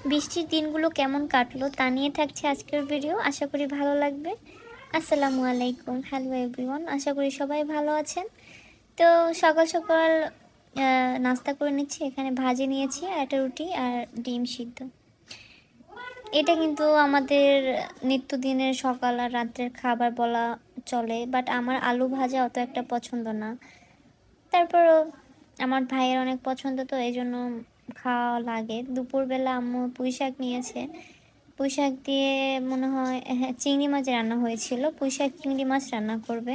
বৃষ্টির দিনগুলো কেমন কাটলো তা নিয়ে থাকছে আজকের ভিডিও। আশা করি ভালো লাগবে। আসসালামু আলাইকুম, হ্যালো এভরিওয়ান, আশা করি সবাই ভালো আছেন। তো সকাল সকাল নাস্তা করে নিচ্ছি। এখানে ভাজি নিয়েছি আর একটা রুটি আর ডিম সিদ্ধ। এটা কিন্তু আমাদের নিত্যদিনের সকাল আর রাত্রের খাবার বলা চলে, বাট আমার আলু ভাজা অত একটা পছন্দ না। তারপরও আমার ভাইয়ের অনেক পছন্দ, তো এই জন্য খাওয়া লাগে। দুপুরবেলা আম্মু পুঁই শাক নিয়েছে, পুঁই শাক দিয়ে মনে হয় হ্যাঁ চিংড়ি মাছ রান্না হয়েছিল, পুঁই শাক চিংড়ি মাছ রান্না করবে।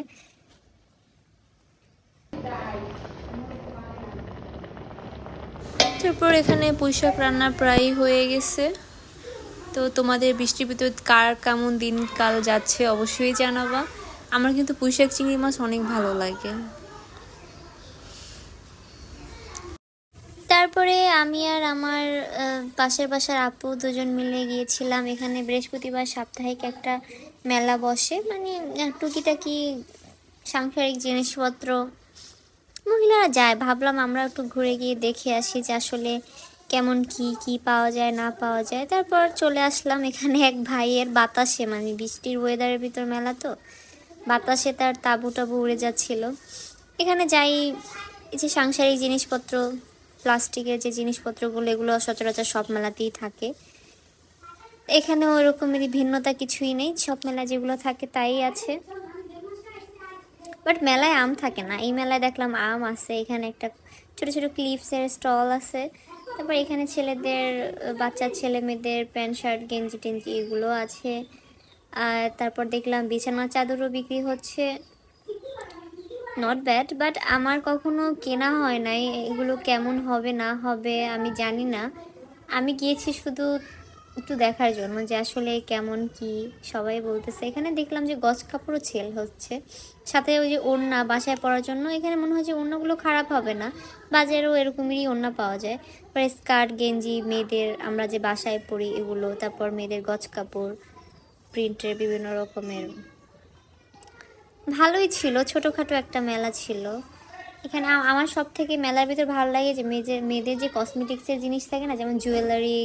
তারপর এখানে পুঁই শাক রান্না প্রায় হয়ে গেছে। তো তোমাদের বৃষ্টির ভিতর কার কেমন দিনকাল যাচ্ছে অবশ্যই জানাবা। আমার কিন্তু পুঁই শাক চিংড়ি মাছ অনেক ভালো লাগে। তারপরে আমি আর আমার পাশের বাসার আপু দুজন মিলে গিয়েছিলাম। এখানে বৃহস্পতিবার সাপ্তাহিক একটা মেলা বসে, মানে টুকিটাকি সাংসারিক জিনিসপত্র মহিলারা যায়। ভাবলাম আমরা একটু ঘুরে গিয়ে দেখে আসি যে আসলে কেমন কি কি পাওয়া যায় না পাওয়া যায়। তারপর চলে আসলাম এখানে এক ভাইয়ের বাতাসে, মানে বৃষ্টির ওয়েদারের ভিতর মেলা, তো বাতাসে তার তাঁবু টাবু উড়ে যাচ্ছিল। এখানে যাই, এই যে সাংসারিক জিনিসপত্র, প্লাস্টিকের যে জিনিসপত্রগুলো, এগুলো সচরাচর সব মেলাতেই থাকে। এখানে ওই রকমেরই ভিন্নতা কিছুই নেই, সব মেলা যেগুলো থাকে তাই আছে। বাট মেলায় আম থাকে না, এই মেলায় দেখলাম আম আছে। এখানে একটা ছোট ছোট ক্লিপসের স্টল আছে। তারপর এখানে ছেলেদের, বাচ্চা ছেলে মেয়েদের প্যান্ট শার্ট গেঞ্জি টেঞ্জি এগুলো আছে। আর তারপর দেখলাম বিছানার চাদরও বিক্রি হচ্ছে। নট ব্যাড, বাট আমার কখনো কেনা হয় নাই। এগুলো কেমন হবে না হবে আমি জানি না। আমি গিয়েছি শুধু একটু দেখার জন্য যে আসলে কেমন কি। সবাই বলতেছে, এখানে দেখলাম যে গজ কাপড়ও সেল হচ্ছে, সাথে ওই যে ওড়না বাসায় পরার জন্য। এখানে মনে হয় যে ওড়নাগুলো খারাপ হবে না, বাজারেও এরকমেরই ওড়না পাওয়া যায়। পরে স্কার্ট গেঞ্জি মেয়েদের আমরা যে বাসায় পরি এগুলো, তারপর মেয়েদের গজ কাপড় প্রিন্টের বিভিন্ন রকমের। ভালোই ছিল, ছোটোখাটো একটা মেলা ছিল। এখানে আমার সব থেকে মেলার ভিতর ভালো লাগে যে মেয়েদের যে কসমেটিক্সের জিনিস থাকে না, যেমন জুয়েলারি,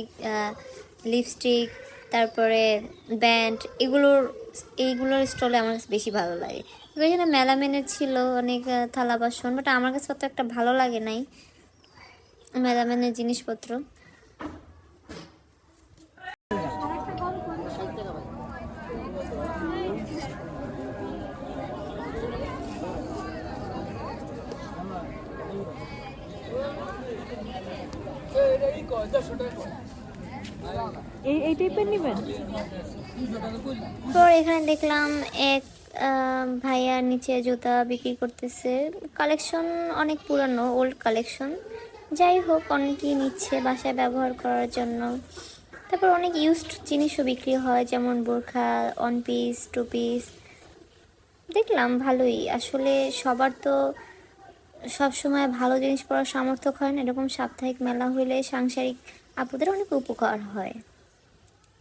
লিপস্টিক, তারপরে ব্যান্ড, এইগুলোর স্টলে আমার কাছে বেশি ভালো লাগে। তো এখানে মেলামেনের ছিল অনেক থালা বাসন, বাট আমার কাছে অত একটা ভালো লাগে নাই মেলামেনের জিনিসপত্র। এই টাইপের নেবেন। তো এখানে দেখলাম এক ভাইয়া নিচে জুতা বিক্রি করতেছে। কালেকশন অনেক পুরানো, ওল্ড কালেকশন। যাই হোক, অনেকেই নিচ্ছে বাসায় ব্যবহার করার জন্য। তারপর অনেক ইউজড জিনিসও বিক্রি হয়, যেমন বোরখা, ওয়ান পিস, টু পিস। দেখলাম ভালোই। আসলে সবার তো সব সময় ভালো জিনিস পরার সামর্থ্য হয় না, এরকম সাপ্তাহিক মেলা হইলে সাংসারিক আপুদের অনেক উপকার হয়।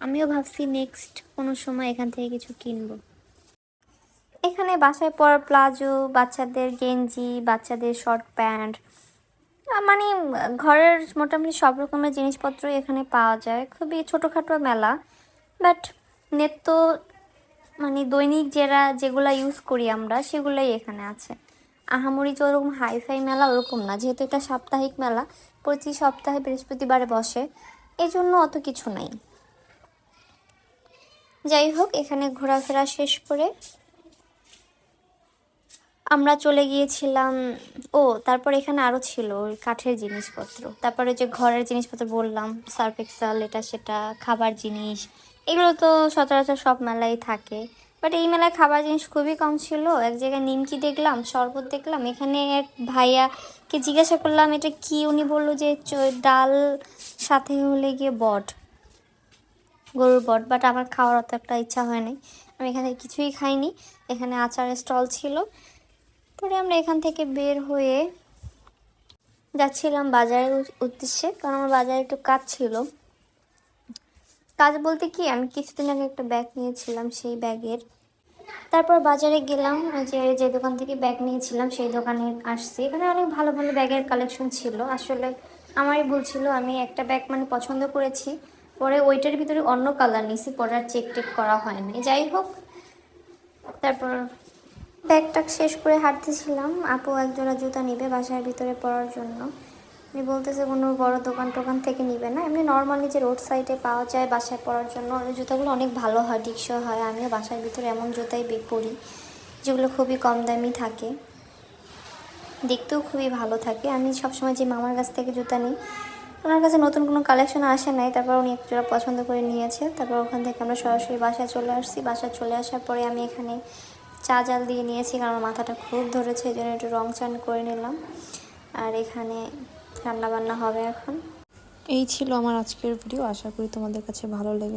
আমিও ভাবছি নেক্সট কোনো সময় এখান থেকে কিছু কিনবো। এখানে বাসায় পরা প্লাজো, বাচ্চাদের গেঞ্জি, বাচ্চাদের শর্ট প্যান্ট, মানে ঘরের মোটামুটি সব রকমের জিনিসপত্রই এখানে পাওয়া যায়। খুবই ছোটোখাটো মেলা, বাট নিত্য মানে দৈনিক যেগুলা ইউজ করি আমরা সেগুলাই এখানে আছে। আহামরি যে ওরকম হাইফাই মেলা ওরকম না, যেহেতু এটা সাপ্তাহিক মেলা, প্রতি সপ্তাহে বৃহস্পতিবারে বসে, এই জন্য অত কিছু নাই। যাই হোক, এখানে ঘোরাফেরা শেষ করে আমরা চলে গিয়েছিলাম। তারপর এখানে আরও ছিল ওই কাঠের জিনিসপত্র, তারপরে যে ঘরের জিনিসপত্র বললাম, সার্ফ এক্সেল, এটা সেটা, খাবার জিনিস, এগুলো তো সচরাচর সব মেলায় থাকে। বাট এই মেলায় খাবার জিনিস খুবই কম ছিল। এক জায়গায় নিমকি দেখলাম, শরবত দেখলাম। এখানে এক ভাইয়াকে জিজ্ঞাসা করলাম এটা কি, উনি বললো যে ডাল সাথে হলে গিয়ে বট, গরুর বট। বাট আমার খাওয়ার অত একটা ইচ্ছা হয় নাই, আমি এখানে কিছুই খাইনি। এখানে আচারের স্টল ছিল। পরে আমরা এখান থেকে বের হয়ে যাচ্ছিলাম বাজারের উদ্দেশ্যে, কারণ আমার বাজারে একটু কাজ ছিল। কাজ বলতে কি, আমি কিছুদিন আগে একটা ব্যাগ নিয়েছিলাম, সেই ব্যাগের। তারপর বাজারে গেলাম, যে দোকান থেকে ব্যাগ নিয়েছিলাম সেই দোকানে আসছি। এখানে অনেক ভালো ভালো ব্যাগের কালেকশন ছিল। আসলে আমারই ভুল ছিল, আমি একটা ব্যাগ মানে পছন্দ করেছি, পরে ওইটার ভিতরে অন্য কালার নিছি, পরে আর চেক টেক করা হয় না। যাই হোক, তারপর ব্যাগটাক শেষ করে হাঁটতেছিলাম। আপু একজোড়া জুতা নিবে বাসার ভিতরে পরার জন্য। উনি বলতেছে কোনো বড় দোকান টোকান থেকে নিবে না, এমনি নর্মালি যে রোড সাইডে পাওয়া যায় বাসায় পরার জন্য, ওই জুতাগুলো অনেক ভালো হয়, টিকসই হয়। আমিও বাসার ভিতরে এমন জুতাই পরি যেগুলো খুবই কম দামি থাকে, দেখতেও খুবই ভালো থাকে। আমি সবসময় যে মামার কাছ থেকে জুতা নিই, ওনার কাছে নতুন কোনো কালেকশন আসে নাই, তারপর উনি এক জোড়া পছন্দ করে নিয়েছে। তারপর ওখান থেকে আমরা সরাসরি বাসায় চলে আসছি। বাসায় চলে আসার পরে আমি এখানে চা জাল দিয়ে নিয়েছি, কারণ আমার মাথাটা খুব ধরেছে, এই জন্য একটু রং চান করে নিলাম। আর এখানে রান্না বান্না হবে এখন। এই ছিল আমার আজকের ভিডিও, আশা করি তোমাদের কাছে ভালো লেগেছে।